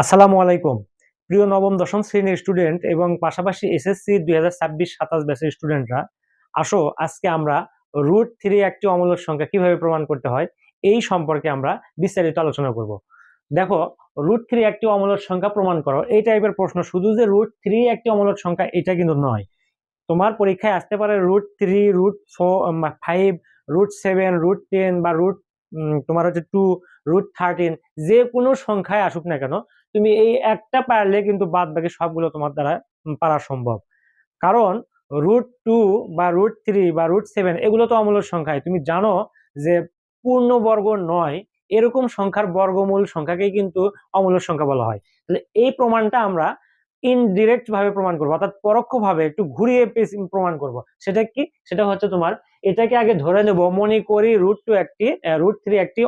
আসসালামু আলাইকুম। প্রিয় নবম দশম শ্রেণীর স্টুডেন্ট এবং পাশাপাশি এসএসসি 2026-27 ব্যাচের স্টুডেন্টরা, আসো আজকে আমরা √3 একটি অমূলক সংখ্যা কিভাবে প্রমাণ করতে হয় এই সম্পর্কে আমরা বিস্তারিত আলোচনা করব। দেখো, √3 একটি অমূলক সংখ্যা প্রমাণ করো, এই টাইপের প্রশ্ন শুধু যে √3 একটি অমূলক সংখ্যা এটা কিন্তু নয়। তোমার পরীক্ষায় আসতে পারে √3, √5, √7, √10 বা তোমার হচ্ছে 2, √13, যে কোনো সংখ্যায় আসুক না কেন, তুমি এই একটা পারলে কিন্তু বাদ বাকি সবগুলো তোমার দ্বারা পারা সম্ভব। কারণ √2 বা √3 বা √7 এগুলো তো অমূলক সংখ্যায় তুমি জানো যে পূর্ণবর্গ নয় এরকম সংখ্যার বর্গমূল সংখ্যাকেই কিন্তু অমূলক সংখ্যা বলা হয়। তাহলে এই প্রমাণটা আমরা ইনডিরেক্ট ভাবে প্রমাণ করবো, অর্থাৎ পরোক্ষ ভাবে একটু ঘুরিয়ে প্রমাণ করব। সেটা কি? সেটা হচ্ছে তোমার এটাকে আগে ধরে নেব, মনে করি √3 একটি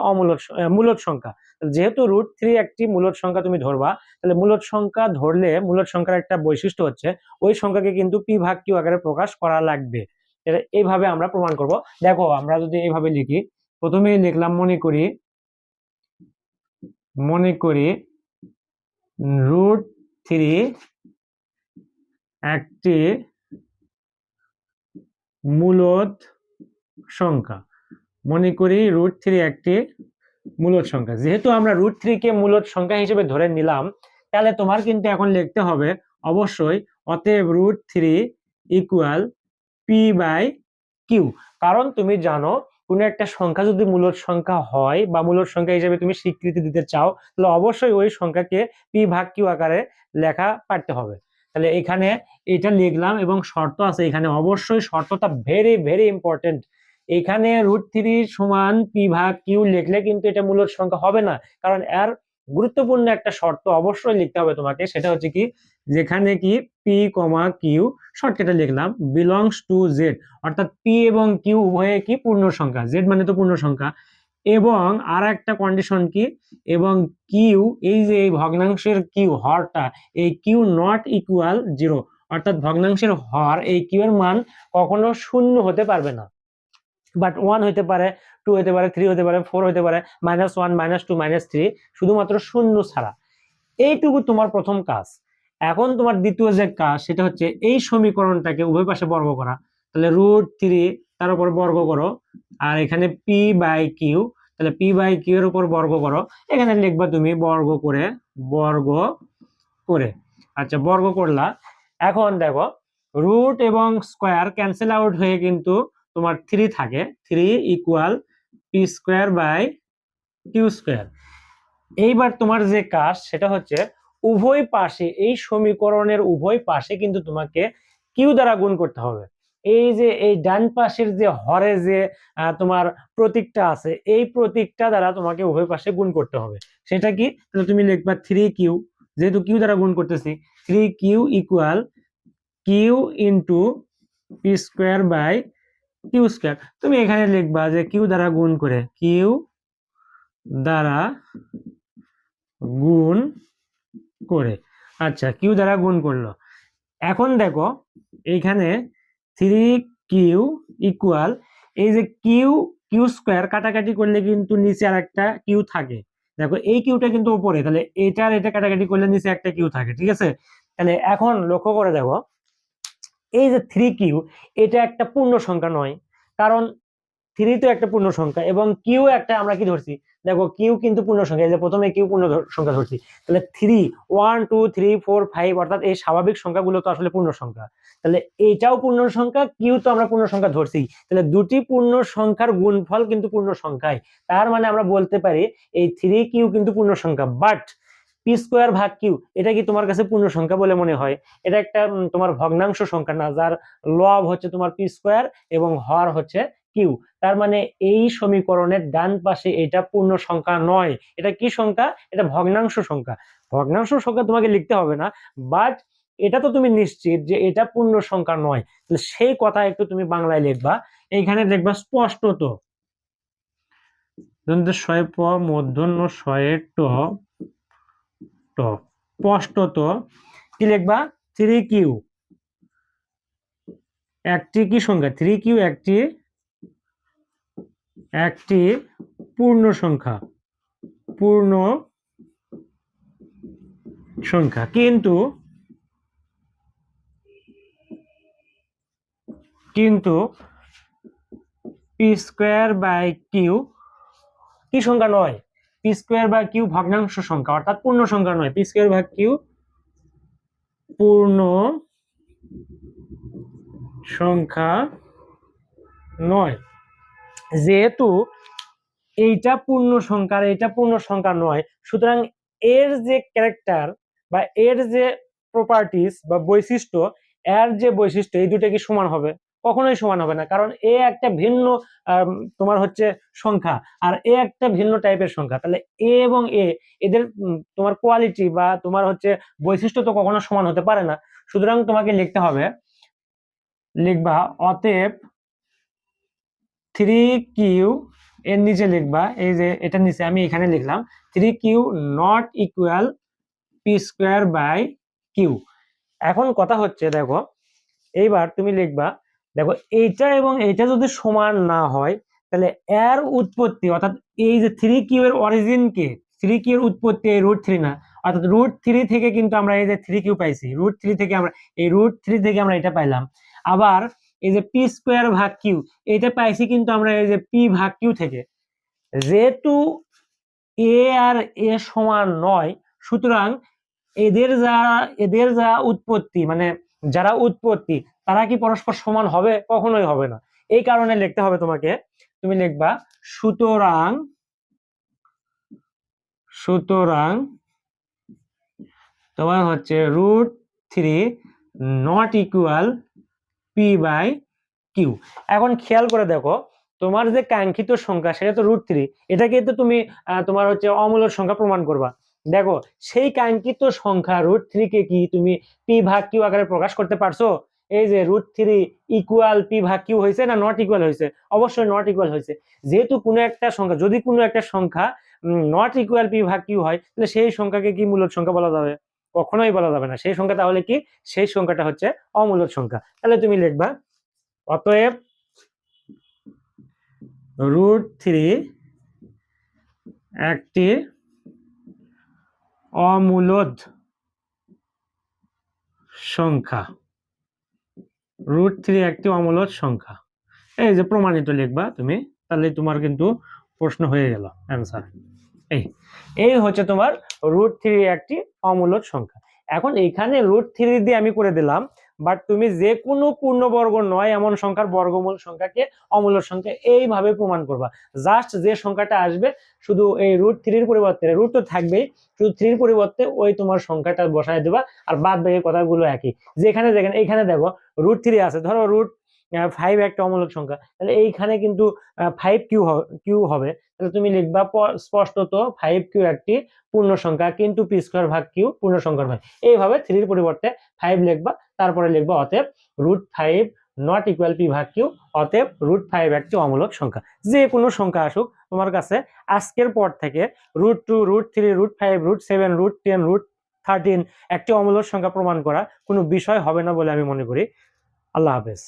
মূলদ সংখ্যা। যেহেতু √3 একটি মূলদ সংখ্যা তুমি ধরবা, তাহলে মূলদ সংখ্যা ধরলে মূলদ সংখ্যার একটা বৈশিষ্ট্য হচ্ছে ওই সংখ্যাকে কিন্তু p/q আকারে প্রকাশ করা লাগবে। এইভাবে আমরা প্রমাণ করব। দেখো, আমরা যদি এইভাবে লিখি, প্রথমেই লিখলাম মনে করি √3 একটি মূলদ সংখ্যা। মনে করি √3 একটি মূলদ সংখ্যা। যেহেতু আমরা √3 কে মূলদ সংখ্যা হিসেবে ধরে নিলাম, তাহলে তোমার কিন্তু এখন লিখতে হবে অবশ্যই, অতএব √3 ইকুয়াল p/q। কারণ তুমি জানো কোনো একটা সংখ্যা যদি মূলদ সংখ্যা হয় বা মূলদ সংখ্যা হিসেবে তুমি স্বীকৃতি দিতে চাও, তাহলে অবশ্যই ওই সংখ্যাকে p/q আকারে লেখা পারতে হবে। তাহলে এখানে এটা লিখলাম এবং শর্ত আছে এখানে, অবশ্যই শর্তটা ভেরি ভেরি ইম্পর্টেন্ট। এখানে √3 সমান p/q লিখলে কিন্তু এটা মূলদ সংখ্যা হবে না, কারণ এর গুরুত্বপূর্ণ একটা শর্ত অবশ্যই লিখতে হবে তোমাকে। সেটা হচ্ছে কি, যেখানে কি p, q শর্টকাটে লিখলাম বিলংস টু জেড, অর্থাৎ p এবং q উভয়ে কি পূর্ণ সংখ্যা, জেড মানে তো পূর্ণ সংখ্যা। এবং আর একটা কন্ডিশন কি, এবং কিউ, এই যে এই ভগ্নাংশের কিউ হরটা, এই কিউ নট ইকুয়াল 0, অর্থাৎ ভগ্নাংশের হর এই কিউ এর মান কখনো শূন্য হতে পারবে না, বাট 1 হতে পারে, 2 হতে পারে, 3 হতে পারে, 4 হতে পারে, -1, -2, -3, শুধুমাত্র শূন্য ছাড়া। এইটুকু তোমার প্রথম কাজ। এখন তোমার দ্বিতীয় যে কাজ, সেটা হচ্ছে এই সমীকরণটাকে উভয় পাশে বর্গ করা। তাহলে √3 তার উপর বর্গ করো, আর এখানে p/q, তাহলে p/q এর উপর বর্গ করো। এখানে লিখবা তুমি বর্গ করে। আচ্ছা, বর্গ করলা। এখন দেখো, রুট এবং স্কোয়ার ক্যান্সেল আউট হয়ে কিন্তু তোমার 3 থাকে, 3 ইকুয়াল p²/q²। এইবার তোমার যে কাজ, সেটা হচ্ছে উভয় পাশে, এই সমীকরণের উভয় পাশে কিন্তু তোমাকে কিউ দ্বারা গুণ করতে হবে। এই যে এই ডান পাশের যে হরে যে তোমার প্রতীকটা আছে, এই প্রতীকটা দ্বারা তোমাকে উভয় পাশে গুণ করতে হবে। সেটা কি? তাহলে তুমি লিখবা 3q, যেহেতু কিউ দ্বারা গুণ করতেছি, 3q equal Q into p²/q²। তুমি এখানে লিখবা যে কিউ দ্বারা গুণ করে, কিউ দ্বারা গুণ করে। আচ্ছা, কিউ দ্বারা গুণ করলো। এখন দেখো, এইখানে 3q ইকুয়াল, এই যে কিউ² কাটাকাটি করলে কিন্তু নিচে আর একটা কিউ থাকে। দেখো, এই কিউটা কিন্তু উপরে, তাহলে এটা কাটাকাটি করলে নিচে একটা কিউ থাকে, ঠিক আছে? তাহলে এখন লক্ষ্য করে দেখো, এই যে 3q, এটা একটা পূর্ণ সংখ্যা নয়, কারণ 3 তো একটা পূর্ণ সংখ্যা এবং কিউ একটা, আমরা কি ধরছি, দেখো কিউ কিন্তু পূর্ণ সংখ্যা, এই যে প্রথমে কিউ পূর্ণ সংখ্যা ধরছি। তাহলে 3, 1, 2, 3, 4, 5, অর্থাৎ এই স্বাভাবিক সংখ্যাগুলো তো আসলে পূর্ণ সংখ্যা। তাহলে এইটাও পূর্ণ সংখ্যা, কিউ তো আমরা পূর্ণ সংখ্যা ধরছি, তাহলে দুটি পূর্ণ সংখ্যার গুণফল কিন্তু পূর্ণ সংখ্যায়। তার মানে আমরা বলতে পারি এই 3q কিন্তু পূর্ণ সংখ্যা। বাট p²/q এটা কি তোমার কাছে পূর্ণ সংখ্যা বলে মনে হয়? এটা একটা তোমার ভগ্নাংশ সংখ্যা না, যার লব হচ্ছে তোমার p² এবং হর হচ্ছে কিউ। তার মানে এই সমীকরণের ডান পাশে এটা পূর্ণ সংখ্যা নয়, এটা কি সংখ্যা? এটা ভগ্নাংশ সংখ্যা। ভগ্নাংশ সংখ্যা তোমাকে লিখতে হবে না, বাট এটা তো তুমি নিশ্চিত যে এটা পূর্ণ সংখ্যা নয়। তাহলে সেই কথা একটু তুমি বাংলায় লিখবা। এইখানে লিখবা স্পষ্টত, শয়ে প মূর্ধন্য শয়ে ট, স্পষ্টত কি লিখবা? 3q একটি কি সংখ্যা? 3q একটি পূর্ণ সংখ্যা, পূর্ণ সংখ্যা, কিন্তু পি স্কোয়ার বাই কিউ কি সংখ্যা নয়? পি স্কোয়ার বাই কিউ ভগ্নাংশ সংখ্যা, অর্থাৎ পূর্ণ সংখ্যা নয়। পি স্কোয়ার বাই কিউ পূর্ণ সংখ্যা নয়। যেহেতু এইটা পূর্ণ সংখ্যা আর এইটা পূর্ণ সংখ্যা নয়, সুতরাং এর যে ক্যারেক্টার বা এর যে প্রপার্টিস বা বৈশিষ্ট্য, এর যে বৈশিষ্ট্য, এই দুটো কি সমান হবে? কখনোই সমান হবে না, কারণ এ একটা ভিন্ন তোমার হচ্ছে সংখ্যা, আর এ একটা ভিন্ন টাইপের সংখ্যা। তাহলে এ এবং এ এদের তোমার কোয়ালিটি বা তোমার হচ্ছে বৈশিষ্ট্য তো কখনো সমান হতে পারে না। সুতরাং তোমাকে লিখতে হবে, লিখবা অতএব 3q এর নিচে লিখবা, এই যে এটা নিচে আমি এখানে লিখলাম 3q not equal p square by q. এখন কথা হচ্ছে দেখো, এইবার তুমি লিখবা, দেখো এইটা এবং এইটা যদি সমান না হয়, তাহলে এর উৎপত্তি অর্থাৎ এই যে 3q এর অরিজিন কে, 3q এর উৎপত্তি এই √3 না, অর্থাৎ √3 থেকে কিন্তু আমরা এই যে 3q পাইছি, √3 থেকে আমরা এই √3 থেকে আমরা এটা পাইলাম। আবার এই যে পি স্কোয়ার ভাগ কিউ, এটা পাইছি কিন্তু আমরা এই যে পি ভাগ কিউ থেকে। যেহেতু এ আর এ সমান নয়, সুতরাং এদের যা উৎপত্তি, মানে যারা উৎপত্তি, তারা কি পরস্পর সমান হবে? কখনোই হবে না। এই কারণে লিখতে হবে তোমাকে, তুমি লিখবা সুতরাং তোমার হচ্ছে √3 not equal p by q. এখন খেয়াল করে দেখো, তোমার যে কাঙ্ক্ষিত সংখ্যা সেটা তো √3, এটাকে তো তুমি তোমার হচ্ছে অমূলদ সংখ্যা প্রমাণ করবা। দেখো সেই কাঙ্ক্ষিত সংখ্যা √3 কে কি তুমি পি ভাগ কিউ আকারে প্রকাশ করতে পারছো? এই যে √3 ইকুয়াল পি ভাগ কিউ হয়েছে না নট ইকুয়াল হয়েছে? অবশ্যই নট ইকুয়াল হয়েছে। যেহেতু কোনো একটা সংখ্যা, যদি কোনো একটা সংখ্যা নট ইকুয়াল পি ভাগ কিউ হয়, তাহলে সেই সংখ্যাকে কি মূলদ সংখ্যা বলা যাবে? কখনোই বলা যাবে না। সেই সংখ্যা তাহলে কি? সেই সংখ্যাটা হচ্ছে অমূলদ সংখ্যা। তাহলে তুমি লিখবা অতএব √3 একটি অমূলদ সংখ্যা। √3 একটি অমূলদ সংখ্যা, এই যে প্রমাণিত লিখবা তুমি, তাহলে তোমার কিন্তু প্রশ্ন হয়ে গেল, অ্যান্সার। এই হচ্ছে তোমার √3 একটি অমূলদ সংখ্যা। এখন এখানে √3 দিয়ে আমি করে দিলাম, বাট তুমি যে কোনো পূর্ণবর্গ নয় এমন সংখ্যার বর্গমূল সংখ্যাকে অমূলদ সংখ্যা এইভাবে প্রমাণ করবা। জাস্ট যে সংখ্যাটা আসবে, শুধু এই √3 পরিবর্তে, রুট তো থাকবেই, শুধু 3 পরিবর্তে ওই তোমার সংখ্যাটা বসায় দেবা, আর বাদ বাকি কথাগুলো একই। যেখানে যেখানে এখানে দেখো √3 আছে, ধরো √5 একটা অমূলদ সংখ্যা, তাহলে এইখানে কিন্তু 5q হবে। তাহলে তুমি লিখবা স্পষ্টত 5q একটি পূর্ণ সংখ্যা, কিন্তু পি স্কোয়ার ভাগ কিউ পূর্ণ সংখ্যা নয়। এইভাবে 3 পরিবর্তে 5 লিখবা, তারপরে লিখবা অতএব √5 নট ইকুয়াল পি ভাগ কিউ, অতএব √5 একটি অমূলদ সংখ্যা। যে কোনো সংখ্যা আসুক তোমার কাছে, আজকের পর থেকে √2 √3 √5 √7 √10 √13 একটি অমূলদ সংখ্যা প্রমাণ করা কোনো বিষয় হবে না বলে আমি মনে করি। আল্লাহ হাফেজ।